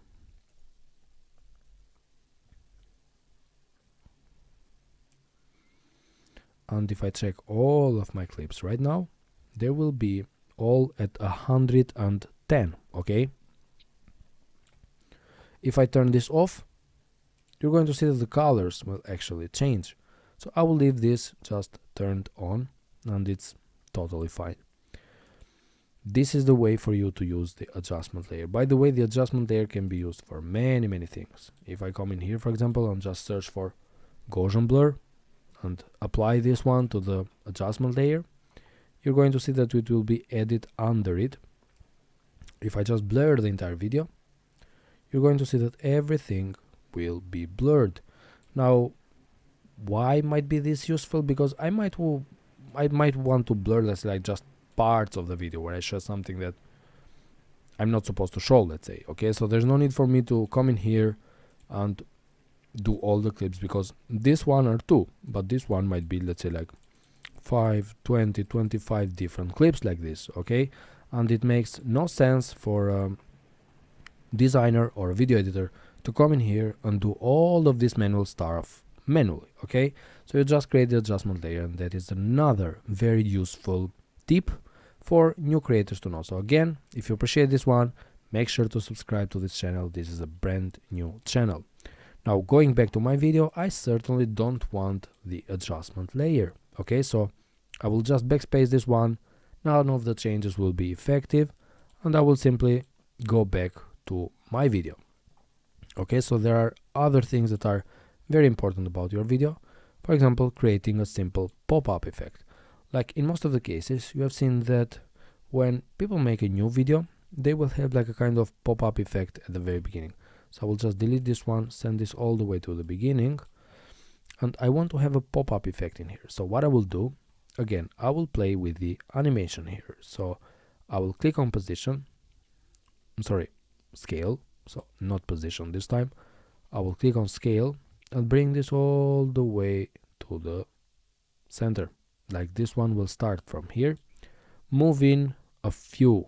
And if I check all of my clips right now, they will be all at 110. Okay, if I turn this off, you're going to see that the colors will actually change. So I will leave this just turned on, and it's totally fine. This is the way for you to use the adjustment layer. By the way, the adjustment layer can be used for many things. If I come in here, for example, and just search for Gaussian blur and apply this one to the adjustment layer, you're going to see that it will be added under it. If I just blur the entire video, you're going to see that everything will be blurred. Now, why might be this useful? Because I might want to blur, let's say, like just parts of the video where I show something that I'm not supposed to show, let's say. Okay, so there's no need for me to come in here and do all the clips, because this one are 2, but this one might be, let's say, like 5, 20, 25 different clips like this. Okay, and it makes no sense for a designer or a video editor to come in here and do all of this manual stuff manually. Okay, so you just create the adjustment layer, and that is another very useful tip for new creators to know. So again, if you appreciate this one, make sure to subscribe to this channel. This is a brand new channel. Now, going back to my video, I certainly don't want the adjustment layer. Okay, so I will just backspace this one. None of the changes will be effective, and I will simply go back to my video. Okay, so there are other things that are very important about your video. For example, creating a simple pop-up effect. Like in most of the cases, you have seen that when people make a new video, they will have like a kind of pop-up effect at the very beginning. So I will just delete this one, send this all the way to the beginning, and I want to have a pop-up effect in here. So what I will do, again, I will play with the animation here. So I will click on position, scale, so not position this time. I will click on scale and bring this all the way to the center. Like this one will start from here, move in a few,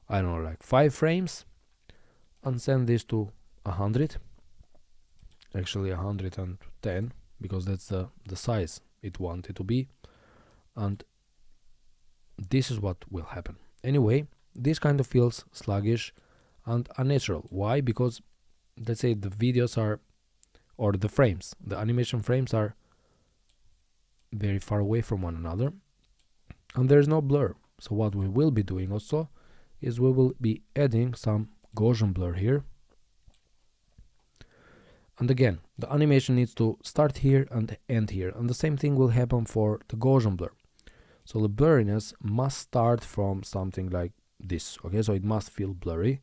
I don't know, like 5 frames, and send this to 100, actually 110, because that's the size it wanted to be, and this is what will happen. Anyway, this kind of feels sluggish and unnatural. Why? Because let's say the videos are, or the frames, the animation frames are very far away from one another, and there's no blur. So what we will be doing also is we will be adding some Gaussian blur here. And again, the animation needs to start here and end here, and the same thing will happen for the Gaussian blur. So the blurriness must start from something like this, okay? So it must feel blurry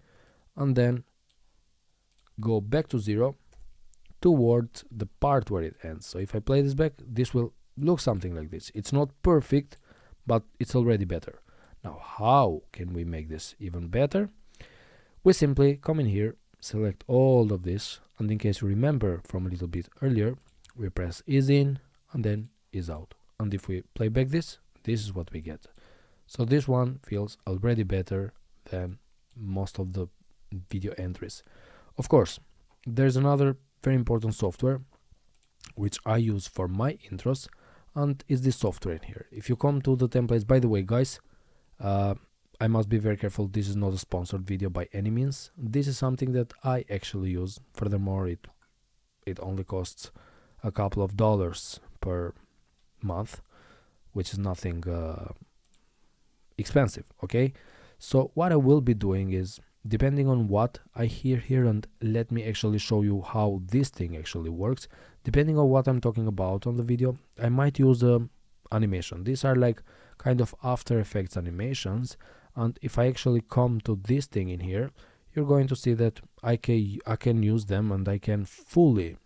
and then go back to 0 towards the part where it ends. So if I play this back, this will look something like this. It's not perfect, but it's already better. Now, how can we make this even better? We simply come in here, select all of this, and in case you remember from a little bit earlier, we press ease in and then ease out. And if we play back this is what we get. So this one feels already better than most of the video entries. Of course, there's another very important software which I use for my intros, and is this software in here. If you come to the templates, by the way guys, I must be very careful, this is not a sponsored video by any means. This is something that I actually use. Furthermore, it only costs a couple of dollars per month, which is nothing expensive, okay? So what I will be doing is, depending on what I hear here, and let me actually show you how this thing actually works, depending on what I'm talking about on the video, I might use animation. These are like kind of After Effects animations, and if I actually come to this thing in here, you're going to see that I can use them, and I can fully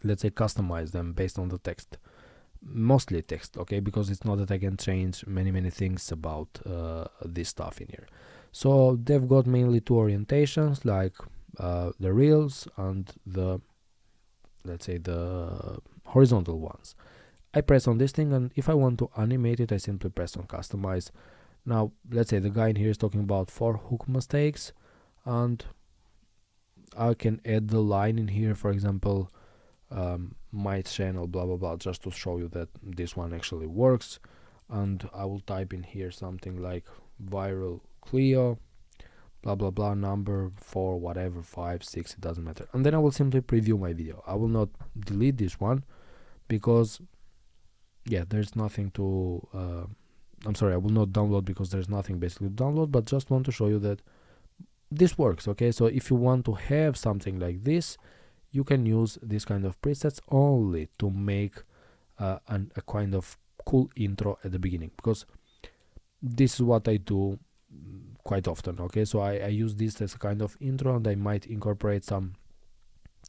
let's say customize them based on the text, mostly text, okay? Because it's not that I can change many things about this stuff in here. So they've got mainly two orientations, like the reels and the, let's say, the horizontal ones. I press on this thing, and if I want to animate it, I simply press on customize. Now let's say the guy in here is talking about 4 hook mistakes, and I can add the line in here, for example, my channel blah blah blah, just to show you that this one actually works. And I will type in here something like viral Cleo blah blah blah number 4 whatever 5 6, it doesn't matter, and then I will simply preview my video. I will not delete this one because yeah, there's nothing to I'm sorry, I will not download because there's nothing basically to download, but just want to show you that this works, okay? So if you want to have something like this, you can use this kind of presets only to make a kind of cool intro at the beginning, because this is what I do quite often, okay? So I use this as a kind of intro, and I might incorporate some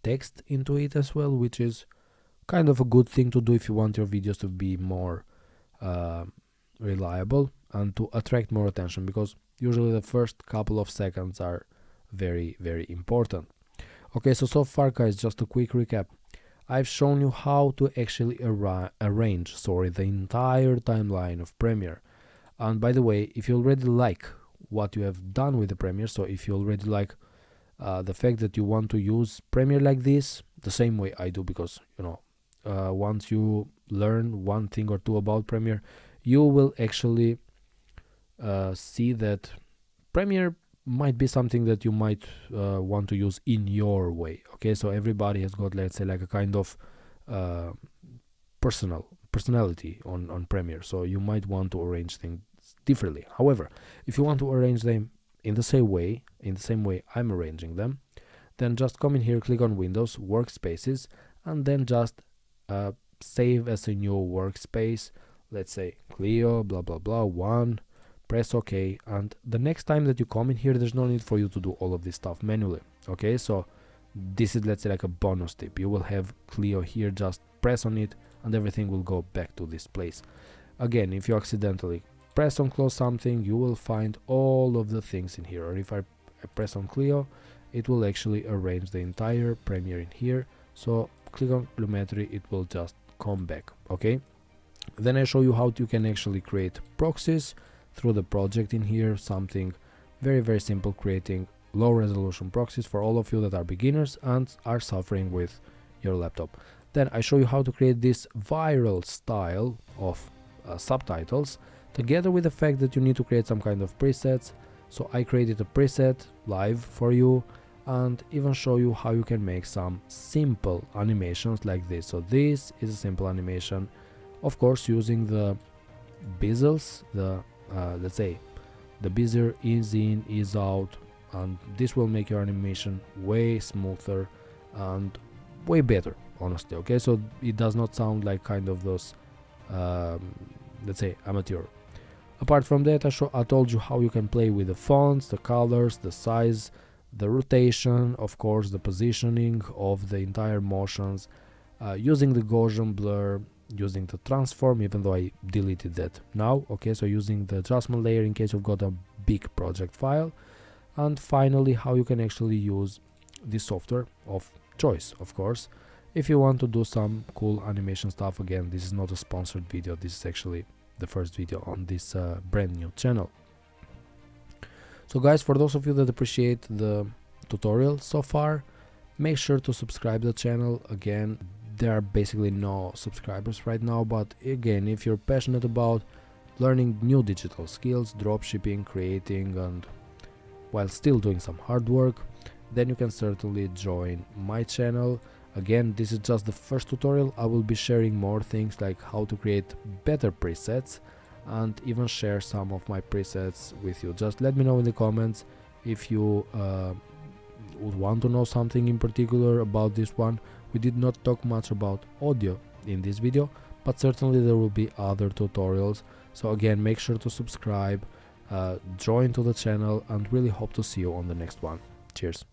text into it as well, which is kind of a good thing to do if you want your videos to be more reliable and to attract more attention, because usually the first couple of seconds are very important. Okay, so far guys, just a quick recap. I've shown you how to actually arrange the entire timeline of Premiere. And by the way, if you already like what you have done with the Premiere, so if you already like the fact that you want to use Premiere like this, the same way I do, because you know, once you learn one thing or two about Premiere, you will actually see that Premiere might be something that you might want to use in your way, okay? So everybody has got, let's say, like a kind of personality on Premiere, so you might want to arrange things differently. However, if you want to arrange them in the same way I'm arranging them, then just come in here, click on Windows, Workspaces, and then just save as a new workspace, let's say Cleo blah blah blah 1, press OK, and the next time that you come in here, there's no need for you to do all of this stuff manually. Okay, so this is, let's say, like a bonus tip. You will have Cleo here, just press on it and everything will go back to this place. Again, if you accidentally press on close something, you will find all of the things in here. Or if I press on Cleo, it will actually arrange the entire Premiere in here. So click on Geometry, it will just come back. Okay, then I show you how you can actually create proxies through the project in here. Something very simple, creating low resolution proxies for all of you that are beginners and are suffering with your laptop. Then I show you how to create this viral style of subtitles, together with the fact that you need to create some kind of presets. So I created a preset live for you, and even show you how you can make some simple animations like this. So this is a simple animation, of course, using the bezels, the let's say the bezier is in, is out, and this will make your animation way smoother and way better, honestly. Okay, so it does not sound like kind of those let's say amateur. Apart from that, I told you how you can play with the fonts, the colors, the size, the rotation, of course, the positioning of the entire motions, using the Gaussian blur, using the transform, even though I deleted that now. Okay, so using the adjustment layer in case you've got a big project file, and finally how you can actually use this software of choice, of course, if you want to do some cool animation stuff. Again, this is not a sponsored video, this is actually the first video on this brand new channel. So guys, for those of you that appreciate the tutorial so far, make sure to subscribe to the channel. Again, there are basically no subscribers right now, but again, if you're passionate about learning new digital skills, dropshipping, creating, and while still doing some hard work, then you can certainly join my channel. Again, this is just the first tutorial. I will be sharing more things like how to create better presets, and even share some of my presets with you. Just let me know in the comments if you would want to know something in particular about this one. We did not talk much about audio in this video, but certainly there will be other tutorials. So again, make sure to subscribe, join to the channel, and really hope to see you on the next one. Cheers.